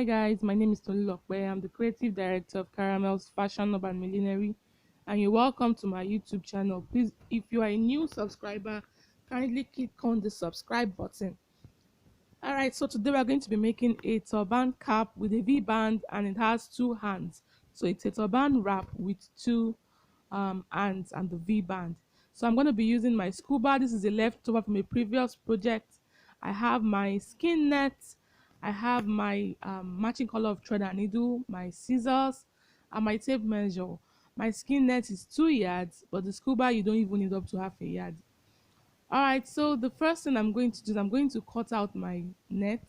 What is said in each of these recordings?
Hi guys, my name is Tulle. I'm the creative director of Caramel's Fashion Urban Millinery, and you're welcome to my YouTube channel. Please, if you are a new subscriber, kindly click on the subscribe button. Alright, so today we're going to be making a turban cap with a V-band, and it has two hands. So it's a turban wrap with two hands and the V-band. So I'm going to be using my Scuba. This is a leftover from a previous project. I have my skin net. I have my matching color of thread and needle, my scissors, and my tape measure. My skin net is 2 yards, but the Scuba you don't even need up to half a yard. Alright, so the first thing I'm going to do is I'm going to cut out my net.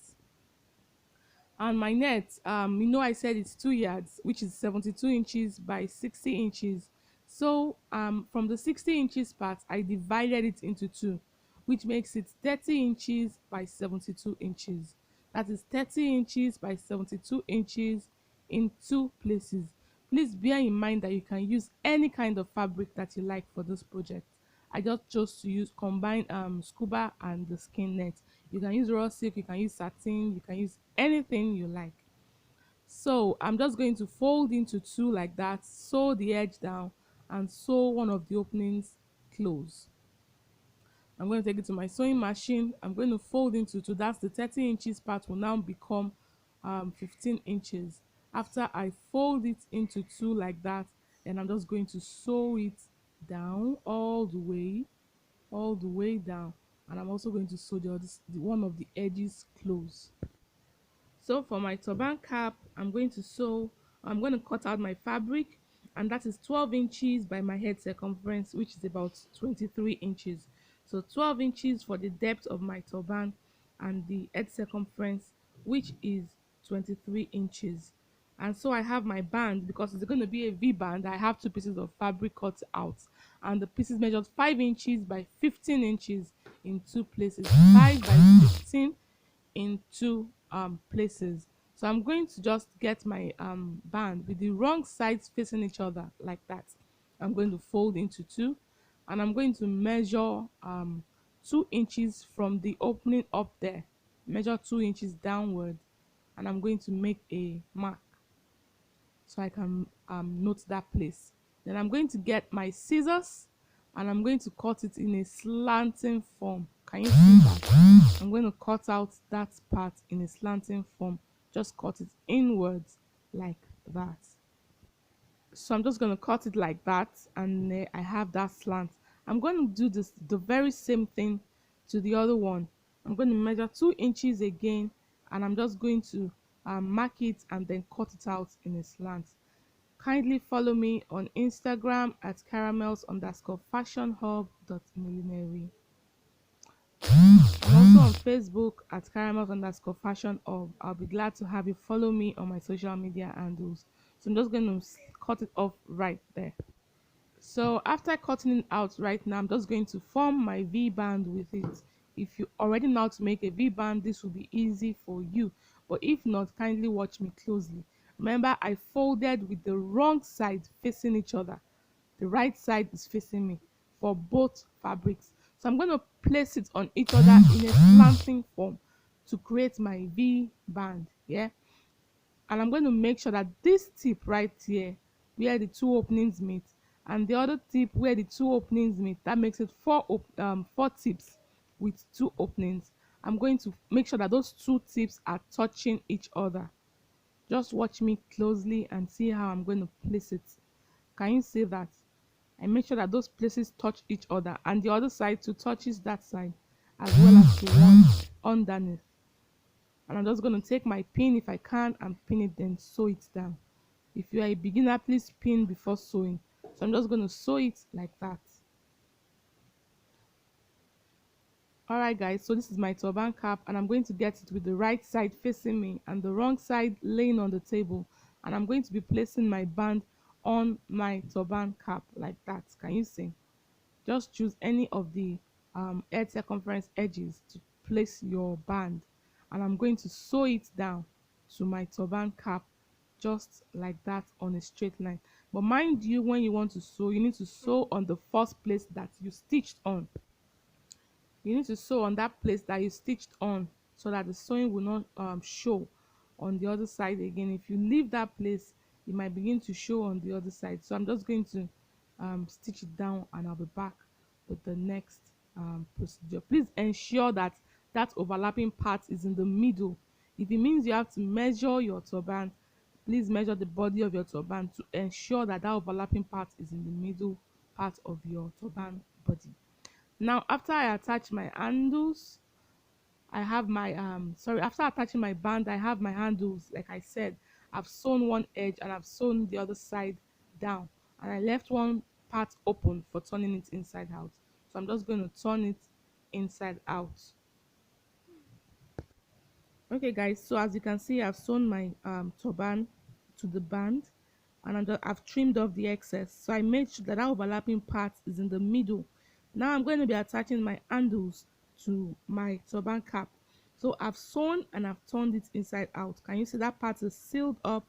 And my net, I said it's 2 yards, which is 72 inches by 60 inches. So from the 60 inches part, I divided it into two, which makes it 30 inches by 72 inches. That is 30 inches by 72 inches in two places. Please bear in mind that you can use any kind of fabric that you like for this project. I just chose to use combine Scuba and the skin net. You can use raw silk, you can use satin, you can use anything you like. So I'm just going to fold into two like that, sew the edge down, and sew one of the openings close. I'm going to take it to my sewing machine. I'm going to fold into two. That's the 30 inches part will now become 15 inches. After I fold it into two like that, then I'm just going to sew it down all the way down, and I'm also going to sew the one of the edges close. So for my turban cap, I'm going to cut out my fabric, and that is 12 inches by my head circumference, which is about 23 inches. So 12 inches for the depth of my turban, and the head circumference, which is 23 inches. And so I have my band. Because it's going to be a V band, I have two pieces of fabric cut out, and the pieces measured 5 inches by 15 inches in two places, 5 by 15 in two places. So I'm going to just get my band with the wrong sides facing each other like that. I'm going to fold into two, and I'm going to measure 2 inches from the opening up there. Measure 2 inches downward, and I'm going to make a mark so I can note that place. Then I'm going to get my scissors, and I'm going to cut it in a slanting form. Can you see that? I'm going to cut out that part in a slanting form. Just cut it inwards like that. So I'm just going to cut it like that, and I have that slant. I'm going to do the very same thing to the other one. I'm going to measure 2 inches again, and I'm just going to mark it and then cut it out in a slant. Kindly follow me on Instagram at caramels_fashionhub.millinery. I'm also on Facebook at caramels_fashionhub. I'll be glad to have you follow me on my social media handles. So I'm just going to cut it off right there. So after cutting it out right now, I'm just going to form my V-band with it. If you already know how to make a V-band, this will be easy for you. But if not, kindly watch me closely. Remember, I folded with the wrong side facing each other. The right side is facing me for both fabrics. So I'm going to place it on each other in a slanting form to create my V-band. Yeah. And I'm going to make sure that this tip right here, where the two openings meet, and the other tip where the two openings meet, that makes it four tips with two openings. I'm going to make sure that those two tips are touching each other. Just watch me closely and see how I'm going to place it. Can you see that? I make sure that those places touch each other, and the other side too touches that side, as well as the one underneath. And I'm just going to take my pin if I can and pin it, then sew it down. If you are a beginner, please pin before sewing. So I'm just going to sew it like that. Alright guys, so this is my turban cap, and I'm going to get it with the right side facing me and the wrong side laying on the table, and I'm going to be placing my band on my turban cap like that. Can you see? Just choose any of the head circumference edges to place your band, and I'm going to sew it down to my turban cap just like that on a straight line. But mind you, when you want to sew, you need to sew on the first place that you stitched on. You need to sew on that place that you stitched on so that the sewing will not show. on the other side again. If you leave that place, it might begin to show on the other side. So I'm just going to stitch it down, and I'll be back with the next procedure. Please ensure that that overlapping part is in the middle. If it means you have to measure your turban, please measure the body of your turban to ensure that that overlapping part is in the middle part of your turban body. Now, after I attach my handles, I have my after attaching my band, I have my handles. Like I said, I've sewn one edge and I've sewn the other side down, and I left one part open for turning it inside out. So I'm just going to turn it inside out. Okay guys, so as you can see, I've sewn my turban to the band, and I've trimmed off the excess. So I made sure that that overlapping part is in the middle. Now I'm going to be attaching my handles to my turban cap. So I've sewn and I've turned it inside out. Can you see that part is sealed up?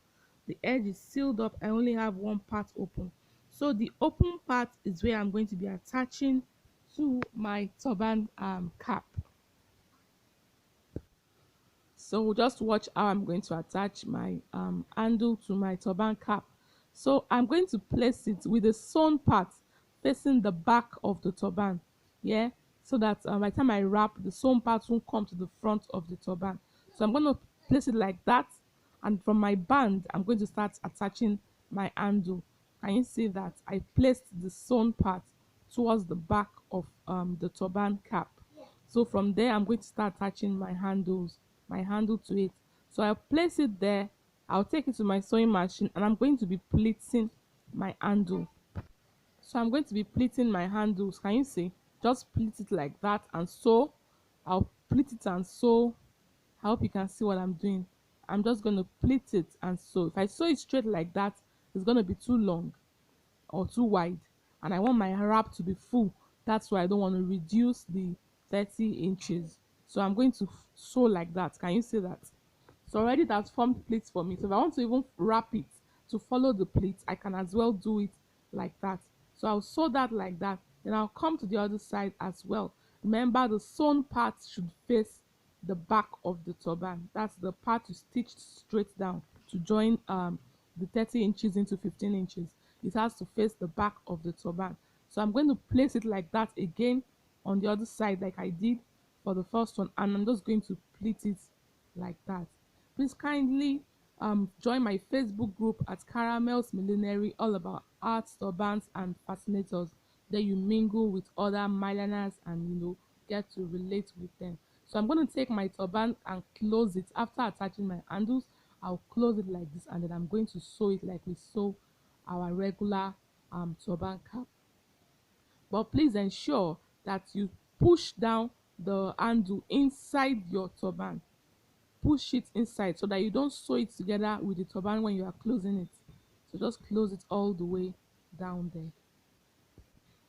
The edge is sealed up. I only have one part open. So the open part is where I'm going to be attaching to my turban cap. So just watch how I'm going to attach my handle to my turban cap. So I'm going to place it with the sewn part facing the back of the turban, yeah, so that by the time I wrap, the sewn part won't come to the front of the turban. So I'm going to place it like that, and from my band I'm going to start attaching my handle. Can you see that I placed the sewn part towards the back of the turban cap? So from there I'm going to start attaching my handle to it. So I'll place it there, I'll take it to my sewing machine, and I'm going to be pleating my handle. So I'm going to be pleating my handles. Can you see? Just pleat it like that and sew. I'll pleat it and sew. I hope you can see what I'm doing. I'm just going to pleat it and sew. If I sew it straight like that, it's going to be too long or too wide, and I want my wrap to be full. That's why I don't want to reduce the 30 inches. So I'm going to sew like that. Can you see that? So already that's formed pleats for me. So if I want to even wrap it to follow the pleats, I can as well do it like that. So I'll sew that like that. Then I'll come to the other side as well. Remember, the sewn part should face the back of the turban. That's the part you stitched straight down to join the 30 inches into 15 inches. It has to face the back of the turban. So I'm going to place it like that again on the other side, like I did for the first one, and I'm just going to pleat it like that. Please kindly join my Facebook group at Caramel's Millinery, all about art, turbans, and fascinators. There you mingle with other milliners and get to relate with them. So I'm going to take my turban and close it. After attaching my handles, I'll close it like this, and then I'm going to sew it like we sew our regular turban cap. But please ensure that you push down the handle inside your turban. Push it inside so that you don't sew it together with the turban when you are closing it. So just close it all the way down there.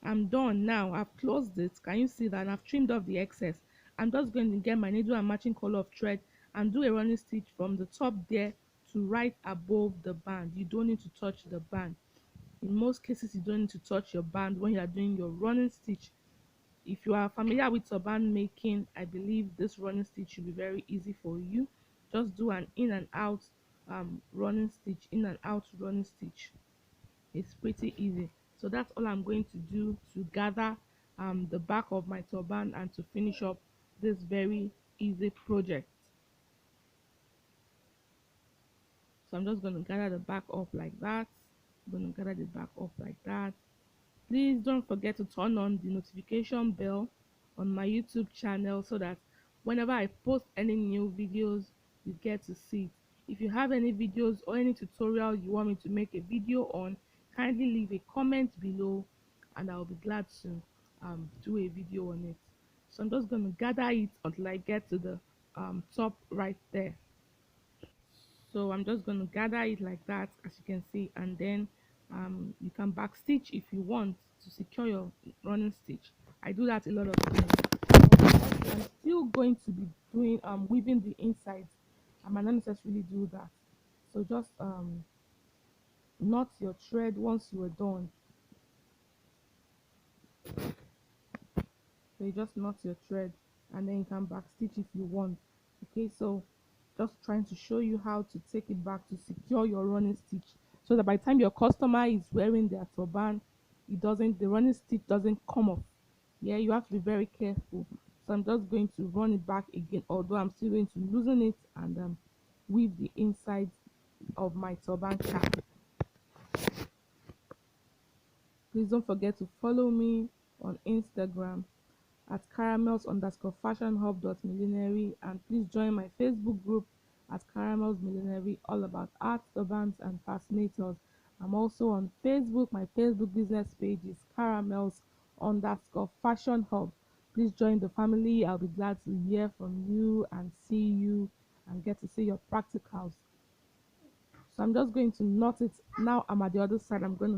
I'm done now. I've closed it. Can you see that? And I've trimmed off the excess. I'm just going to get my needle and matching color of thread and do a running stitch from the top there to right above the band. You don't need to touch the band. In most cases, you don't need to touch your band when you are doing your running stitch. If you are familiar with turban making, I believe this running stitch should be very easy for you. Just do an in and out running stitch, in and out running stitch. It's pretty easy. So that's all I'm going to do to gather the back of my turban and to finish up this very easy project. So I'm just going to gather the back up like that. I'm going to gather the back up like that. Please don't forget to turn on the notification bell on my YouTube channel so that whenever I post any new videos, you get to see it. If you have any videos or any tutorial you want me to make a video on, kindly leave a comment below and I'll be glad to do a video on it. So I'm just going to gather it until I get to the top right there. So I'm just going to gather it like that, as you can see, and then you can back stitch if you want to secure your running stitch. I do that a lot of times. I'm still going to be doing weaving the inside. I might not necessarily do that, so just knot your thread once you are done. So you just knot your thread and then you can back stitch if you want. Okay, so just trying to show you how to take it back to secure your running stitch, so that by the time your customer is wearing their turban, the running stitch doesn't come off. Yeah, you have to be very careful. So I'm just going to run it back again, although I'm still going to loosen it and weave the inside of my turban cap. Please don't forget to follow me on Instagram at caramels_fashion_hub.millinery, and please join my Facebook group at Caramels Millinery, all about art, turbans, and fascinators. I'm also on Facebook. My Facebook business page is caramels_fashion hub. Please join the family. I'll be glad to hear from you and see you and get to see your practicals. So I'm just going to knot it. Now I'm at the other side. I'm just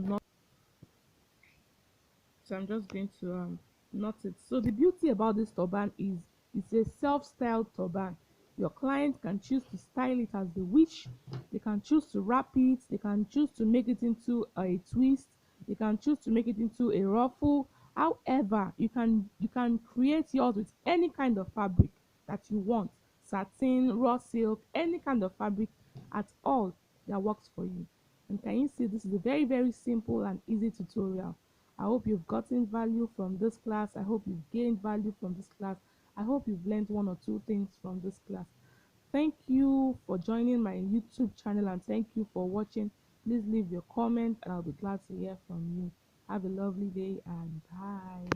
going to knot it. So the beauty about this turban is it's a self-styled turban. Your client can choose to style it as they wish. They can choose to wrap it. They can choose to make it into a twist. They can choose to make it into a ruffle. However, you can create yours with any kind of fabric that you want: satin, raw silk, any kind of fabric at all that works for you. And can you see, this is a very, very simple and easy tutorial. I hope you've gotten value from this class. I hope you've gained value from this class. I hope you've learned one or two things from this class. Thank you for joining my YouTube channel, and thank you for watching. Please leave your comment and I'll be glad to hear from you. Have a lovely day and bye.